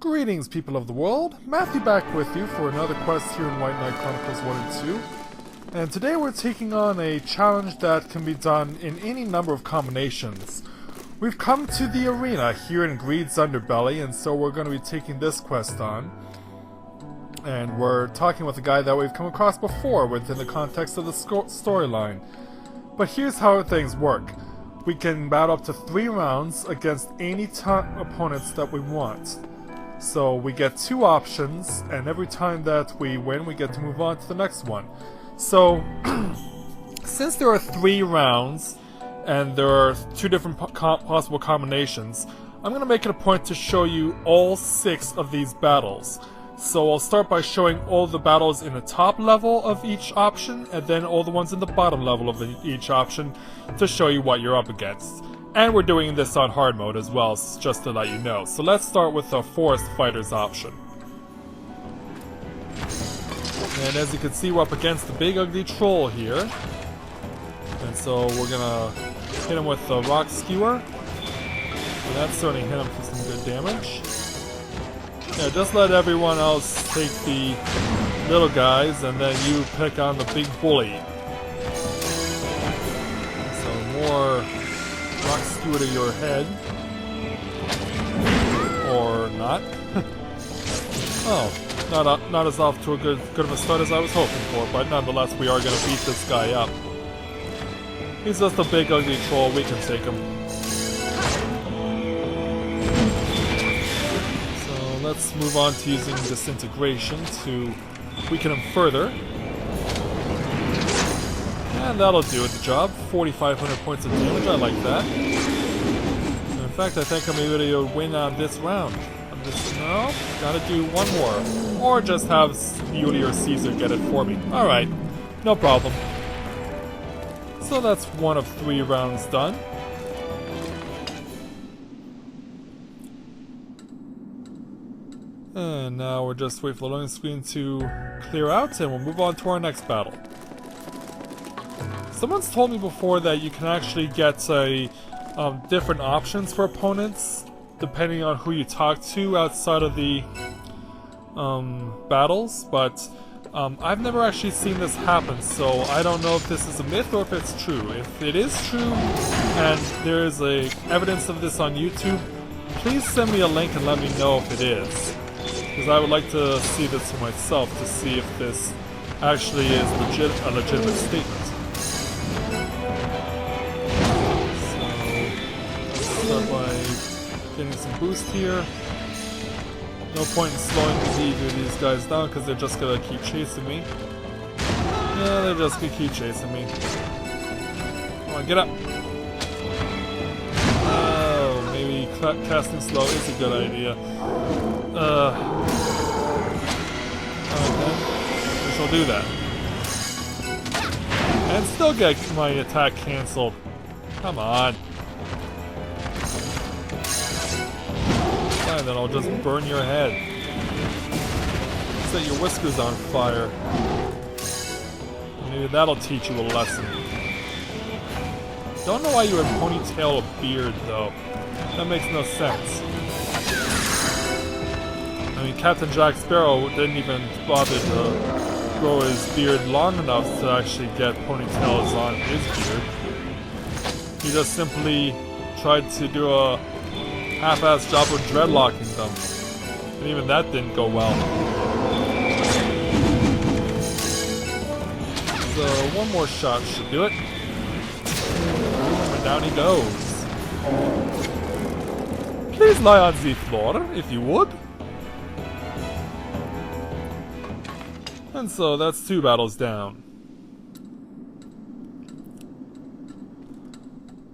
Greetings, people of the world. Matthew back with you for another quest here in White Knight Chronicles 1 and 2. And today we're taking on a challenge that can be done in any number of combinations. We've come to the arena here in Greed's Underbelly, and so we're going to be taking this quest on. And we're talking with a guy that we've come across before within the context of the storyline. But here's how things work. We can battle up to 3 rounds against any opponents that we want. So we get 2 options, and every time that we win, we get to move on to the next one. So, since there are 3 rounds, and there are 2 different possible combinations, I'm going to make it a point to show you all 6 of these battles. So I'll start by showing all the battles in the top level of each option, and then all the ones in the bottom level of each option to show you what you're up against. And we're doing this on hard mode as well, just to let you know. So let's start with the Forest Fighters option. And as you can see, we're up against the big ugly troll here. And so we're gonna hit him with the Rock Skewer. And that certainly hit him for some good damage. Yeah, just let everyone else take the little guys, and then you pick on the big bully. So more Rock Skewer to your head. Or not. Oh, not as off to a good of a start as I was hoping for, but nonetheless we are going to beat this guy up. He's just a big ugly troll, we can take him. So let's move on to using Disintegration to weaken him further. And that'll do the job. 4,500 points of damage, I like that. And in fact, I think I'm able to win on this round. No, gotta do one more. Or just have Yuli or Caesar get it for me. Alright, no problem. So that's 1 of 3 rounds done. And now we're just waiting for the loading screen to clear out, and we'll move on to our next battle. Someone's told me before that you can actually get different options for opponents depending on who you talk to outside of the battles, but I've never actually seen this happen, so I don't know if this is a myth or if it's true. If it is true and there is evidence of this on YouTube, please send me a link and let me know if it is, because I would like to see this for myself to see if this actually is a legitimate statement. Start by getting some boost here. No point in slowing either of these guys down because they're just gonna keep chasing me. Yeah, they're just gonna keep chasing me. Come on, get up! Oh, maybe casting slow is a good idea. Okay, I shall do that. And still get my attack cancelled. Come on. And then I'll just burn your head. Set your whiskers on fire. Maybe that'll teach you a lesson. Don't know why you would ponytail a beard, though. That makes no sense. I mean, Captain Jack Sparrow didn't even bother to grow his beard long enough to actually get ponytails on his beard. He just simply tried to do a half-assed job of dreadlocking them. And even that didn't go well. So one more shot should do it. And down he goes. Please lie on the floor, if you would. And so that's 2 battles down.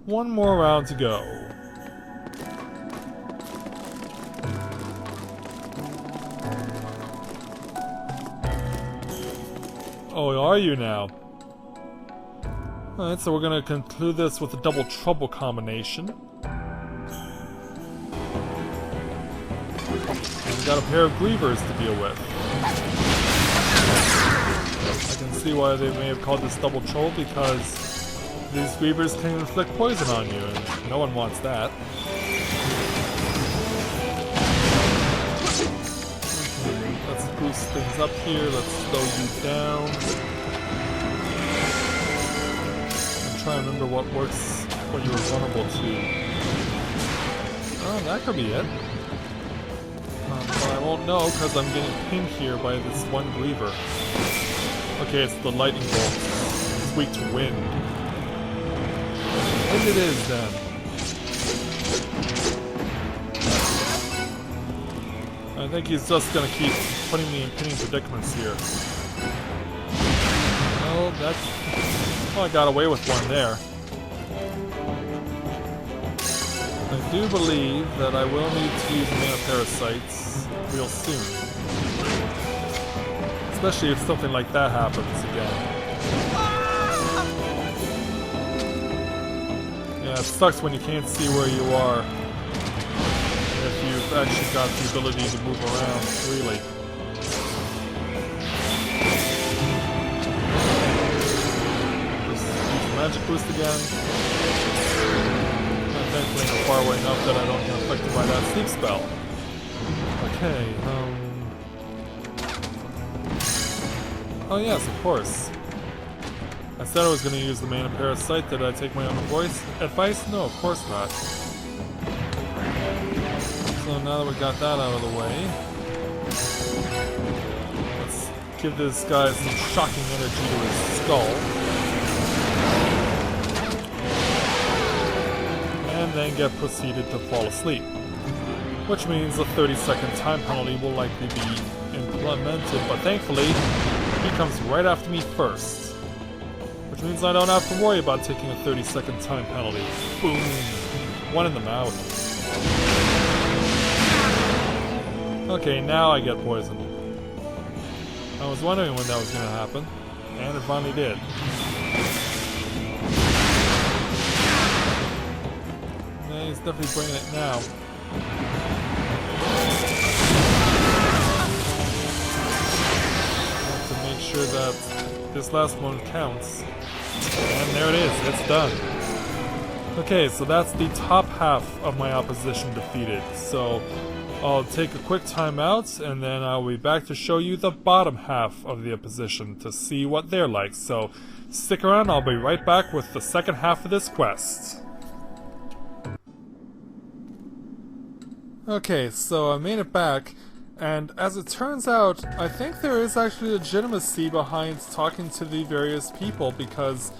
1 more round to go. Oh, are you now? Alright, so we're gonna conclude this with a double trouble combination. And we got a pair of Grievers to deal with. I can see why they may have called this double trouble, because these Grievers can inflict poison on you, and no one wants that. boost things up here. Let's slow you down. I'm trying to remember what works when you were vulnerable to. Oh, that could be it. But I won't know because I'm getting pinned here by this one Griever. Okay, it's the lightning bolt. It's weak to wind. Wind it is then. I think he's just gonna keep putting me in pinning predicaments here. Well, I got away with one there. I do believe that I will need to use mana parasites real soon. Especially if something like that happens again. Yeah, it sucks when you can't see where you are. If you've actually got the ability to move around freely. Just use magic boost again. I'm thankfully not far away enough that I don't get affected by that sleep spell. Okay, oh yes, of course. I said I was going to use the mana parasite. Did I take my own advice? No, of course not. So now that we got that out of the way, let's give this guy some shocking energy to his skull. And then get proceeded to fall asleep. Which means a 30-second time penalty will likely be implemented, but thankfully, he comes right after me first. Which means I don't have to worry about taking a 30-second time penalty. Boom! One in the mouth. Okay, now I get poisoned. I was wondering when that was going to happen, and it finally did. Yeah, he's definitely bringing it now. I have to make sure that this last one counts. And there it is, it's done. Okay, so that's the top half of my opposition defeated. So I'll take a quick time out, and then I'll be back to show you the bottom half of the opposition to see what they're like. So stick around, I'll be right back with the second half of this quest. Okay, so I made it back, and as it turns out, I think there is actually legitimacy behind talking to the various people, because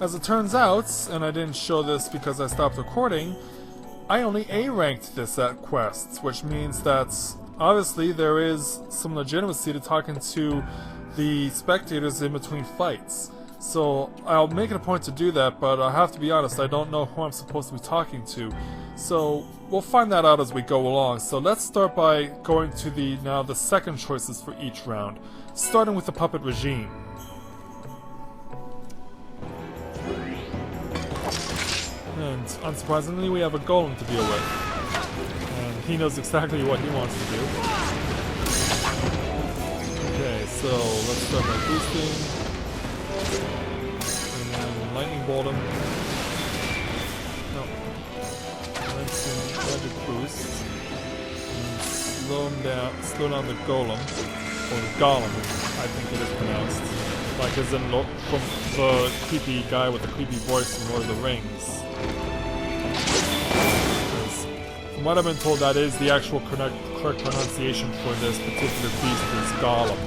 as it turns out, and I didn't show this because I stopped recording, I only A-ranked this at quests, which means that obviously there is some legitimacy to talking to the spectators in between fights. So I'll make it a point to do that, but I have to be honest, I don't know who I'm supposed to be talking to. So we'll find that out as we go along. So let's start by going to the second choices for each round, starting with the puppet regime. And unsurprisingly, we have a golem to deal with. And he knows exactly what he wants to do. Okay, so let's start by boosting. And then lightning bolt him. No. Let's magic boost. And slow down the golem. Or golem, I think it is pronounced. Like as in from the creepy guy with the creepy voice from Lord of the Rings. From what I've been told, that is the actual correct pronunciation for this particular beast is Golem.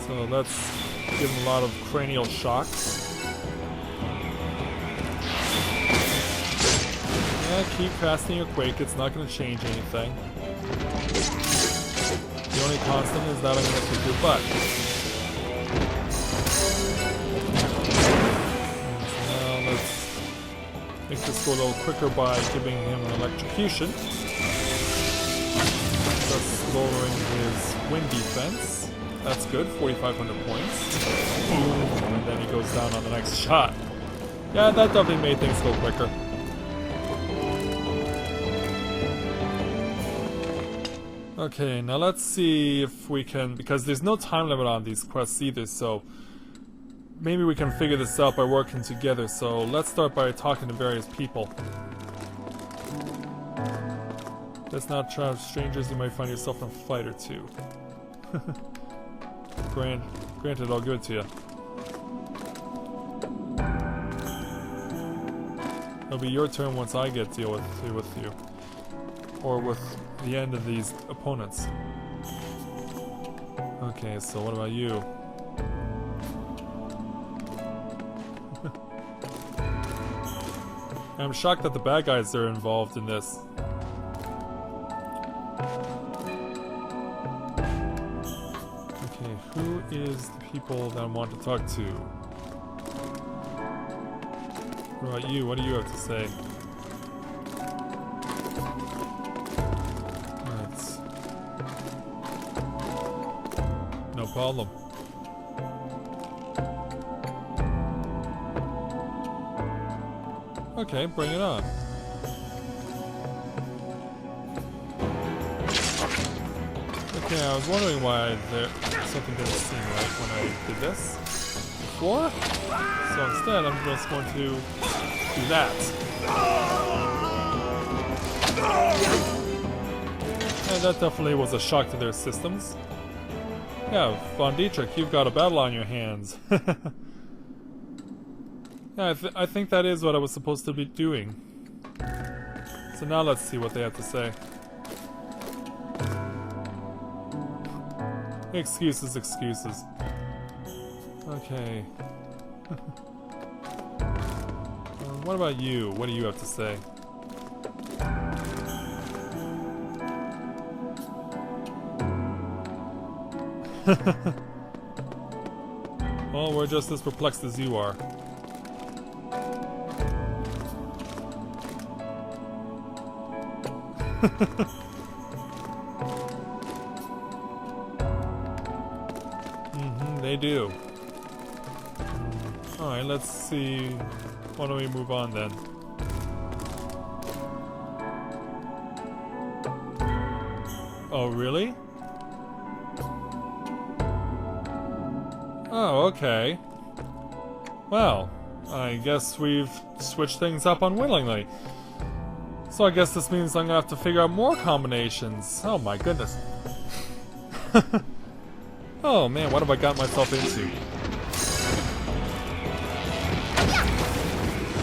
So let's give him a lot of cranial shocks. Yeah, keep casting your Quake, it's not going to change anything. The only constant is that I'm going to kick your butt. Make this go a little quicker by giving him an electrocution. Thus lowering his wind defense. That's good, 4,500 points. Boom, and then he goes down on the next shot. Yeah, that definitely made things go quicker. Okay, now let's see if we can, because there's no time limit on these quests either, so maybe we can figure this out by working together. So let's start by talking to various people. Let's not trap strangers, you might find yourself in a fight or two. Granted, I'll give it to you. It'll be your turn once I get deal with you. Or with the end of these opponents. Okay, so what about you? I'm shocked that the bad guys are involved in this. Okay, who is the people that I want to talk to? What about you? What do you have to say? Right. No problem. Okay, bring it on. Okay, I was wondering why something didn't seem right when I did this before. So instead, I'm just going to do that. And that definitely was a shock to their systems. Yeah, Von Dietrich, you've got a battle on your hands. Yeah, I think that is what I was supposed to be doing. So now let's see what they have to say. Excuses, excuses. Okay. What about you? What do you have to say? Well, we're just as perplexed as you are. They do. Alright, let's see. Why don't we move on then? Oh, really? Oh, okay. Well, I guess we've switched things up unwillingly. So I guess this means I'm gonna have to figure out more combinations. Oh my goodness. Oh man, what have I got myself into?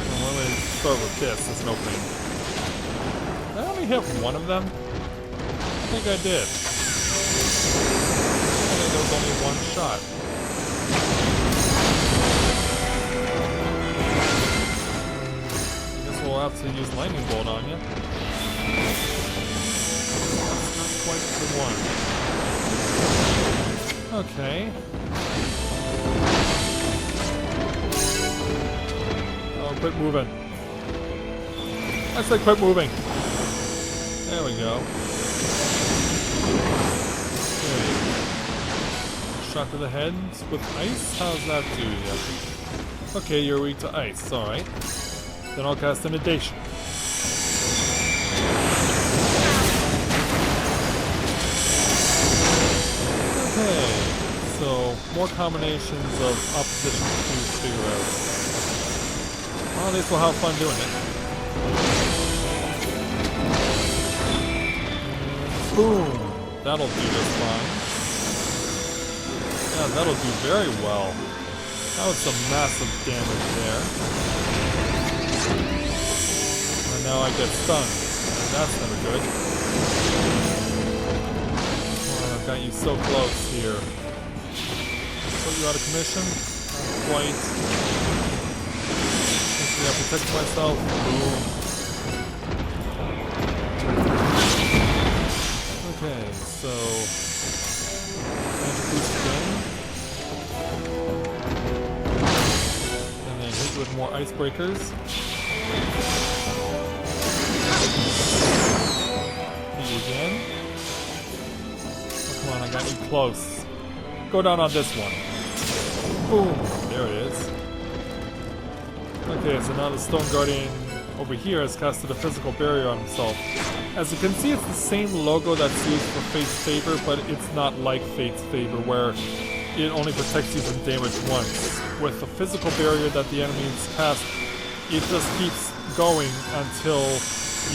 Well, let me start with this as an opening. Did I only hit one of them? I think I did. I think there was only one shot. I guess we'll have to use lightning bolt on you. That's not quite the one. Okay. Oh, quit moving. I said quit moving. There we go. Okay. Shot to the head with ice? How's that do you? Okay, you're weak to ice. Alright. Then I'll cast Inundation. Okay. So, more combinations of opposition to figure out. Well, at least we'll have fun doing it. Boom! That'll do just fine. Yeah, that'll do very well. That was some massive damage there. And now I get stunned. And that's never good. Oh, I've got you so close here. Put you out of commission? Not quite. Actually, I protect myself. Boom. Okay, so magic boost again. And then hit with more icebreakers. Hit you again. Oh, come on, I got you close. Go down on this one. Boom! There it is. Okay, so now the Stone Guardian over here has casted a physical barrier on himself. As you can see, it's the same logo that's used for Fate's Favor, but it's not like Fate's Favor, where it only protects you from damage once. With the physical barrier that the enemies cast, it just keeps going until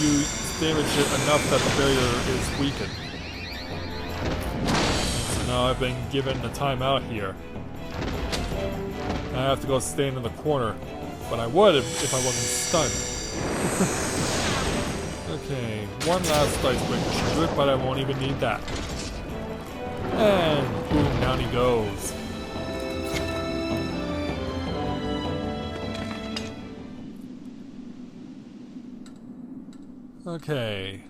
you damage it enough that the barrier is weakened. So now I've been given a timeout here. I have to go stand in the corner, but I would if I wasn't stunned. Okay, one last icebreaker should do it, but I won't even need that. And boom, down he goes. Okay.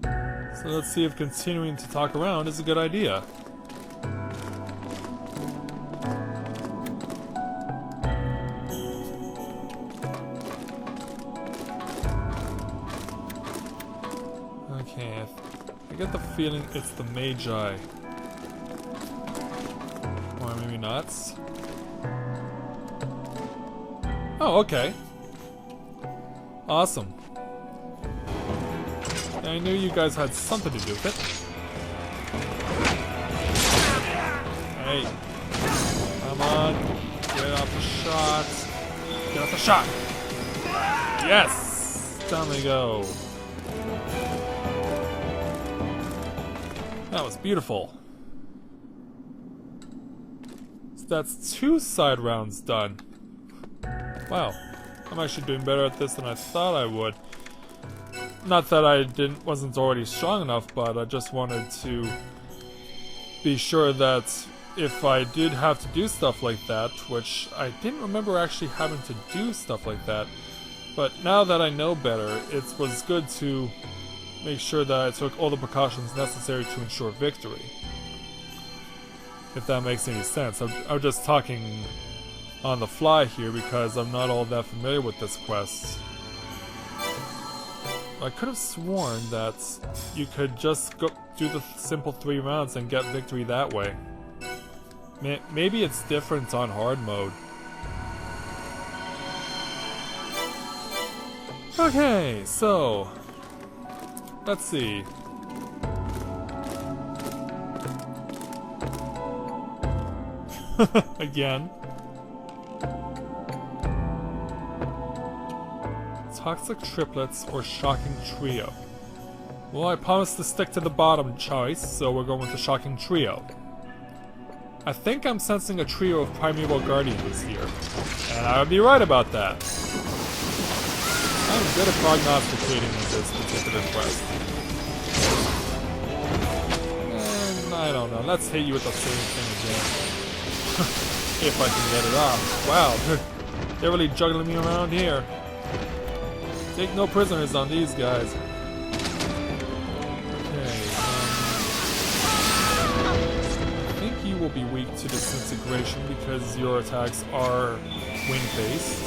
So let's see if continuing to talk around is a good idea. Okay, I get the feeling it's the Magi. Or maybe not. Oh, okay. Awesome. I knew you guys had something to do with it. Hey. Come on. Get off the shot. Get off the shot! Yes! Down they go. That was beautiful. So that's 2 side rounds done. Wow. I'm actually doing better at this than I thought I would. Not that I wasn't already strong enough, but I just wanted to be sure that if I did have to do stuff like that, which I didn't remember actually having to do stuff like that, but now that I know better, it was good to make sure that I took all the precautions necessary to ensure victory. If that makes any sense. I'm just talking on the fly here because I'm not all that familiar with this quest. I could have sworn that you could just go do the simple 3 rounds and get victory that way. Maybe it's different on hard mode. Okay, so let's see. Again. Toxic triplets or shocking trio. Well, I promised to stick to the bottom choice, so we're going with the shocking trio. I think I'm sensing a trio of primeval guardians here, and I would be right about that. I'm good at prognosticating this particular quest. And I don't know, let's hit you with the same thing again. If I can get it off. Wow, they're really juggling me around here. Take no prisoners on these guys. Okay, I think you will be weak to disintegration because your attacks are wing-based.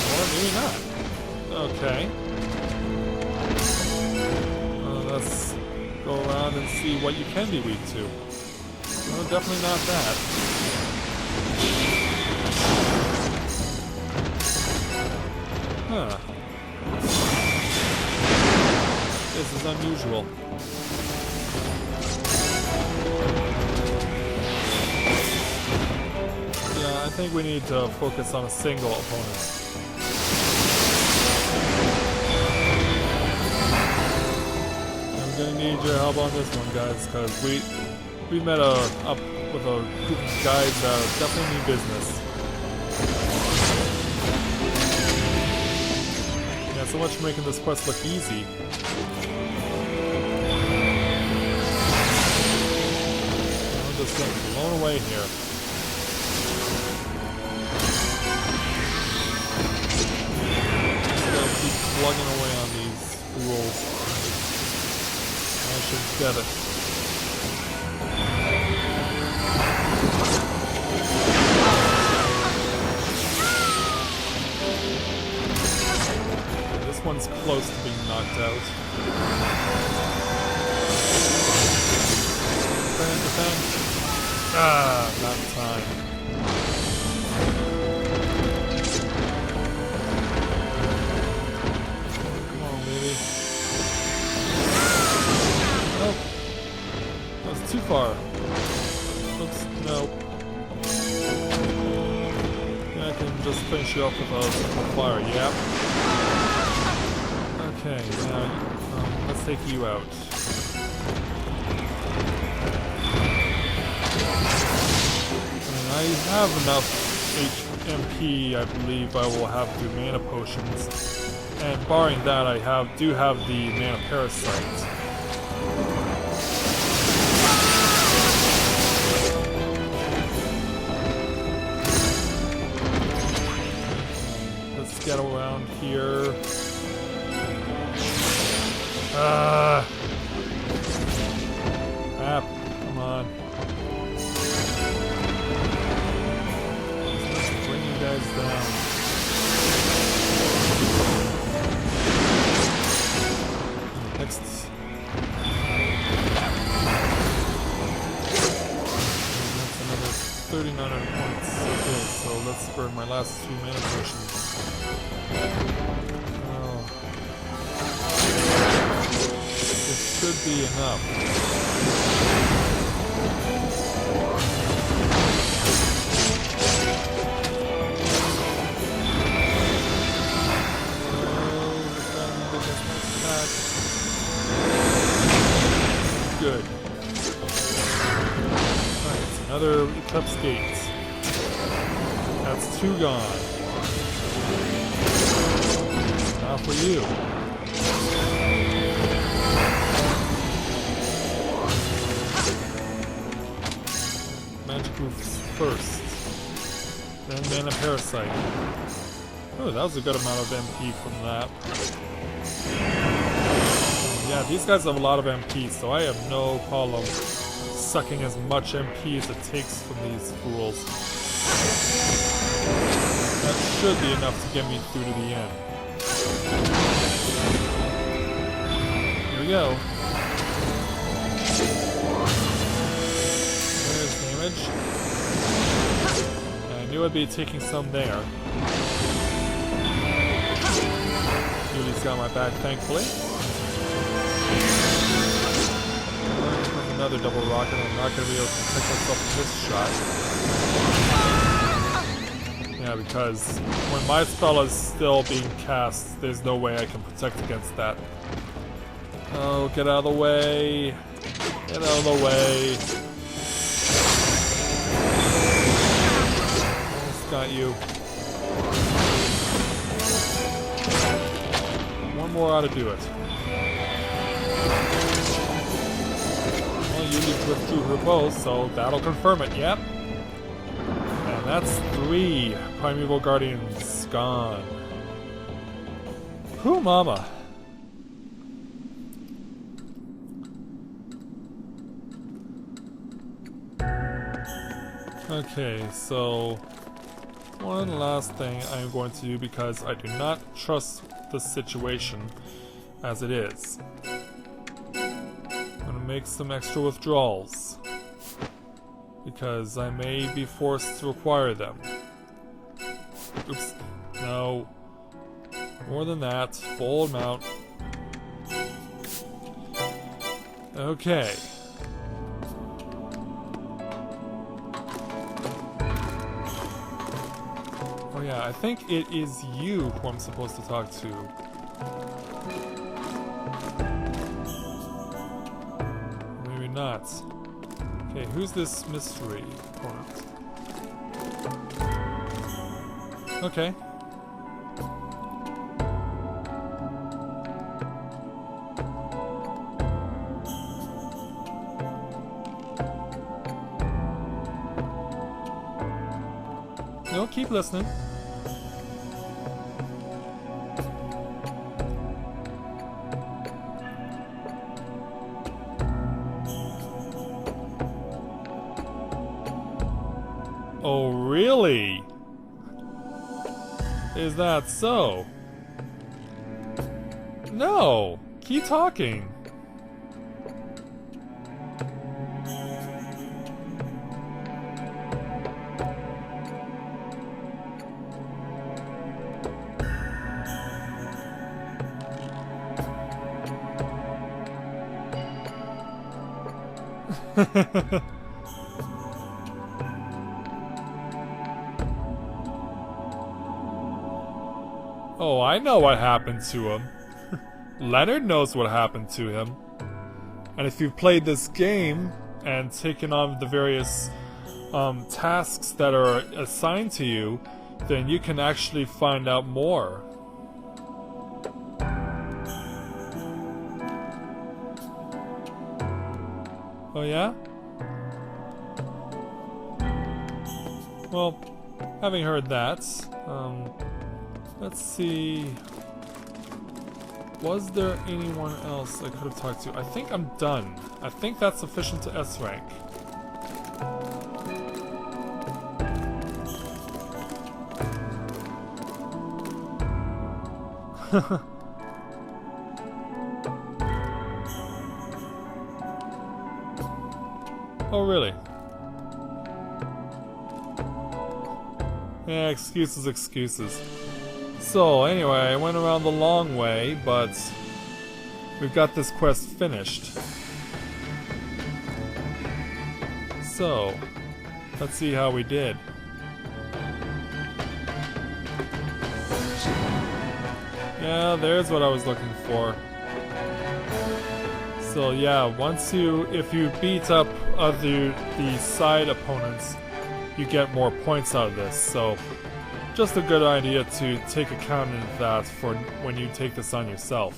Or maybe not. Okay. Let's go around and see what you can be weak to. No, definitely not that. Huh. This is unusual. Yeah, I think we need to focus on a single opponent. I'm gonna need your help on this one, guys, because we met up with a group of guys that definitely mean business. So much for making this quest look easy. I'm just getting blown away here. Just gotta keep plugging away on these rules. I should get it. This one's close to being knocked out. Defend. Ah, not in time. Come on, baby. Nope. That's too far. Oops, nope. I can just finish you off with a simple fire. Yep. Okay, now let's take you out. I have enough HP, I believe I will have the mana potions. And barring that, I do have the mana parasite. Let's get around here. Crap, come on. Guys down. Next. That's another 3,900 points. Okay, so let's burn my last 2 mana potions. Oh. This should be enough. Good. Alright, another Eclipse Gate. That's 2 gone. Now for you. Magic Roofs first. Then Mana Parasite. Oh, that was a good amount of MP from that. Yeah, these guys have a lot of MP, so I have no problem sucking as much MP as it takes from these fools. That should be enough to get me through to the end. Here we go. There's damage. I knew I'd be taking some there. Yuli's got my back, thankfully. Another double rocket. I'm not going to be able to protect myself from this shot. Yeah, because when my spell is still being cast, there's no way I can protect against that. Oh, get out of the way. Get out of the way. Almost got you. One more ought to do it. Yuli withdrew her bow, so that'll confirm it, yep. And that's 3 Primeval Guardians gone. Whew, mama. Okay, so one last thing I'm going to do because I do not trust the situation as it is. Make some extra withdrawals because I may be forced to acquire them. Oops, no. More than that, full amount. Okay. Oh yeah, I think it is you who I'm supposed to talk to. Not. Okay, who's this mystery opponent? Okay. No, keep listening. Oh, really? Is that so? No! Keep talking! Oh, I know what happened to him. Leonard knows what happened to him. And if you've played this game and taken on the various tasks that are assigned to you, then you can actually find out more. Oh yeah? Well, having heard that, let's see. Was there anyone else I could have talked to? I think I'm done. I think that's sufficient to S rank. Oh, really? Yeah, excuses, excuses. So, anyway, I went around the long way, but we've got this quest finished. So, let's see how we did. Yeah, there's what I was looking for. So yeah, if you beat up the side opponents, you get more points out of this. So just a good idea to take account of that for when you take this on yourself.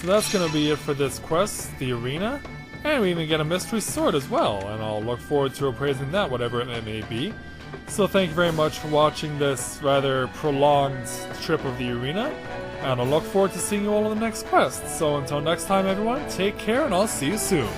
So that's gonna be it for this quest, the arena, and we even get a mystery sword as well, and I'll look forward to appraising that, whatever it may be. So thank you very much for watching this rather prolonged trip of the arena, and I'll look forward to seeing you all in the next quest. So until next time everyone, take care and I'll see you soon.